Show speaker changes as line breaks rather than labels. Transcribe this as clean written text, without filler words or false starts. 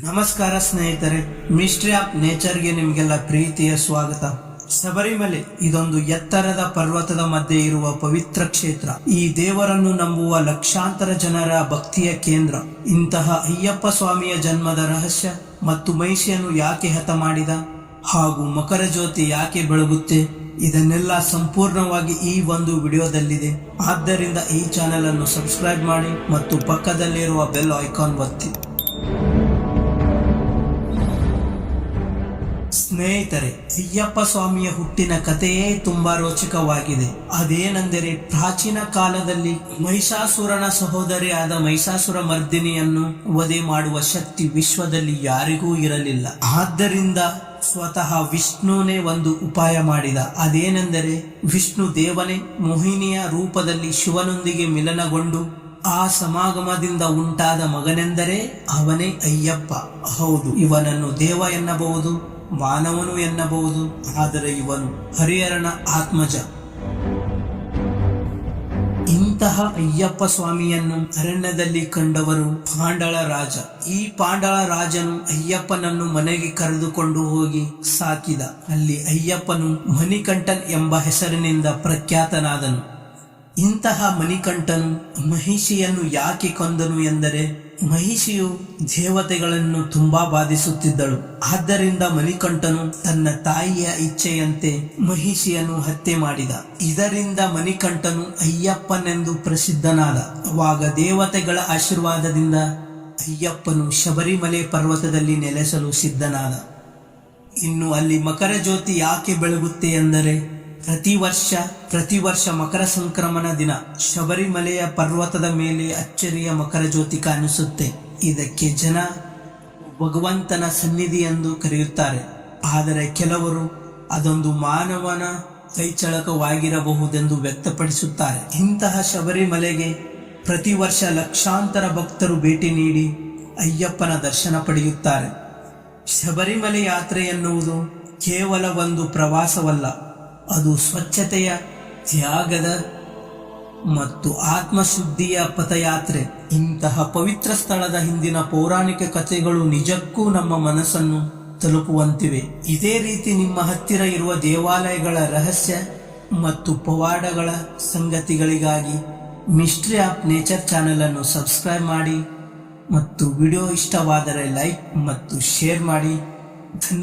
ನಮಸ್ಕಾರ ಸ್ನೇಹಿತರೆ, mystery of ನೇಚರ್ಗೆ ನಿಮಗೆಲ್ಲ ಪ್ರೀತಿಯ ಸ್ವಾಗತ. ಶಬರಿಮಲೆ ಇದೊಂದು ಎತ್ತರದ ಪರ್ವತದ ಮಧ್ಯೆ ಇರುವ ಪವಿತ್ರ ಕ್ಷೇತ್ರ. ಈ ದೇವರನ್ನು ನಂಬುವ ಲಕ್ಷಾಂತರ ಜನರ ಭಕ್ತಿಯ ಕೇಂದ್ರ. ಇಂತಹ ಅಯ್ಯಪ್ಪ ಸ್ವಾಮಿಯ ಜನ್ಮದ ರಹಸ್ಯ ಮತ್ತು ಮಹಿಷಿಯನ್ನು ಯಾಕೆ ಹತ ಮಾಡಿದ ಹಾಗೂ ಮಕರ ಜ್ಯೋತಿ ಯಾಕೆ ಬೆಳಗುತ್ತೆ, ಇದನ್ನೆಲ್ಲ ಸಂಪೂರ್ಣವಾಗಿ ಈ ಒಂದು ವಿಡಿಯೋದಲ್ಲಿದೆ. ಆದ್ದರಿಂದ ಈ ಚಾನೆಲ್ ಅನ್ನು ಸಬ್ಸ್ಕ್ರೈಬ್ ಮಾಡಿ ಮತ್ತು ಪಕ್ಕದಲ್ಲಿರುವ ಬೆಲ್ ಐಕಾನ್ ಒತ್ತಿ. ಸ್ನೇಹಿತರೆ, ಅಯ್ಯಪ್ಪ ಸ್ವಾಮಿಯ ಹುಟ್ಟಿನ ಕಥೆಯೇ ತುಂಬಾ ರೋಚಕವಾಗಿದೆ. ಅದೇನೆಂದರೆ, ಪ್ರಾಚೀನ ಕಾಲದಲ್ಲಿ ಮಹಿಷಾಸುರನ ಸಹೋದರಿಯಾದ ಮಹಿಷಾಸುರ ಮರ್ದಿನಿಯನ್ನು ವಧೆ ಮಾಡುವ ಶಕ್ತಿ ವಿಶ್ವದಲ್ಲಿ ಯಾರಿಗೂ ಇರಲಿಲ್ಲ. ಆದ್ದರಿಂದ ಸ್ವತಃ ವಿಷ್ಣುನೇ ಒಂದು ಉಪಾಯ ಮಾಡಿದ. ಅದೇನೆಂದರೆ, ವಿಷ್ಣು ದೇವನೇ ಮೋಹಿನಿಯ ರೂಪದಲ್ಲಿ ಶಿವನೊಂದಿಗೆ ಮಿಲನಗೊಂಡು ಆ ಸಮಾಗಮದಿಂದ ಉಂಟಾದ ಮಗನೆಂದರೆ ಅವನೇ ಅಯ್ಯಪ್ಪ. ಹೌದು, ಇವನನ್ನು ದೇವ ಎನ್ನಬಹುದು, ಮಾನವನು ಎನ್ನಬಹುದು, ಆದರೆ ಇವನು ಹರಿಹರನ ಆತ್ಮಜ. ಇಂತಹ ಅಯ್ಯಪ್ಪ ಸ್ವಾಮಿಯನ್ನು ಅರಣ್ಯದಲ್ಲಿ ಕಂಡವರು ಪಾಂಡಳ ರಾಜ. ಈ ಪಾಂಡಳ ರಾಜನು ಅಯ್ಯಪ್ಪನನ್ನು ಮನೆಗೆ ಕರೆದುಕೊಂಡು ಹೋಗಿ ಸಾಕಿದ. ಅಲ್ಲಿ ಅಯ್ಯಪ್ಪನು ಮಣಿಕಂಠನ್ ಎಂಬ ಹೆಸರಿನಿಂದ ಪ್ರಖ್ಯಾತನಾದನು. ಇಂತಹ ಮಣಿಕಂಠನು ಮಹಿಷಿಯನ್ನು ಯಾಕೆ ಕೊಂದನು ಎಂದರೆ, ಮಹಿಷಿಯು ದೇವತೆಗಳನ್ನು ತುಂಬಾ ಬಾಧಿಸುತ್ತಿದ್ದಳು. ಆದ್ದರಿಂದ ಮಣಿಕಂಠನು ತನ್ನ ತಾಯಿಯ ಇಚ್ಛೆಯಂತೆ ಮಹಿಷಿಯನ್ನು ಹತ್ಯೆ ಮಾಡಿದ. ಇದರಿಂದ ಮಣಿಕಂಠನು ಅಯ್ಯಪ್ಪನೆಂದು ಪ್ರಸಿದ್ಧನಾದ. ಆವಾಗ ದೇವತೆಗಳ ಆಶೀರ್ವಾದದಿಂದ ಅಯ್ಯಪ್ಪನು ಶಬರಿಮಲೆ ಪರ್ವತದಲ್ಲಿ ನೆಲೆಸಲು ಸಿದ್ಧನಾದ. ಇನ್ನು ಅಲ್ಲಿ ಮಕರ ಜ್ಯೋತಿ ಯಾಕೆ ಬೆಳಗುತ್ತೆ ಎಂದರೆ, ಪ್ರತಿ ವರ್ಷ ಮಕರ ಸಂಕ್ರಮಣ ದಿನ ಶಬರಿಮಲೆಯ ಪರ್ವತದ ಮೇಲೆ ಅಚ್ಚರಿಯ ಮಕರ ಜ್ಯೋತಿ ಕಾಣಿಸುತ್ತೆ. ಇದಕ್ಕೆ ಜನ ಭಗವಂತನ ಸನ್ನಿಧಿ ಎಂದು ಕರೆಯುತ್ತಾರೆ. ಆದರೆ ಕೆಲವರು ಅದೊಂದು ಮಾನವನ ಕೈಚಳಕವಾಗಿರಬಹುದೆಂದು ವ್ಯಕ್ತಪಡಿಸುತ್ತಾರೆ. ಇಂತಹ ಶಬರಿಮಲೆಗೆ ಪ್ರತಿ ವರ್ಷ ಲಕ್ಷಾಂತರ ಭಕ್ತರು ಭೇಟಿ ನೀಡಿ ಅಯ್ಯಪ್ಪನ ದರ್ಶನ ಪಡೆಯುತ್ತಾರೆ. ಶಬರಿಮಲೆ ಯಾತ್ರೆ ಎನ್ನುವುದು ಕೇವಲ ಒಂದು ಪ್ರವಾಸವಲ್ಲ, ಅದು ಸ್ವಚ್ಛತೆಯ, ತ್ಯಾಗದ ಮತ್ತು ಆತ್ಮಶುದ್ಧಿಯ ಪಥಯಾತ್ರೆ. ಇಂತಹ ಪವಿತ್ರ ಸ್ಥಳದ ಹಿಂದಿನ ಪೌರಾಣಿಕ ಕಥೆಗಳು ನಿಜಕ್ಕೂ ನಮ್ಮ ಮನಸ್ಸನ್ನು ತಲುಪುವಂತಿವೆ. ಇದೇ ರೀತಿ ನಿಮ್ಮ ಹತ್ತಿರ ಇರುವ ದೇವಾಲಯಗಳ ರಹಸ್ಯ ಮತ್ತು ಪವಾಡಗಳ ಸಂಗತಿಗಳಿಗಾಗಿ ಮಿಸ್ಟ್ರಿ ಆಫ್ ನೇಚರ್ ಚಾನೆಲ್ ಅನ್ನು ಸಬ್ಸ್ಕ್ರೈಬ್ ಮಾಡಿ ಮತ್ತು ವಿಡಿಯೋ ಇಷ್ಟವಾದರೆ ಲೈಕ್ ಮತ್ತು ಶೇರ್ ಮಾಡಿ. ಧನ್ಯವಾದ.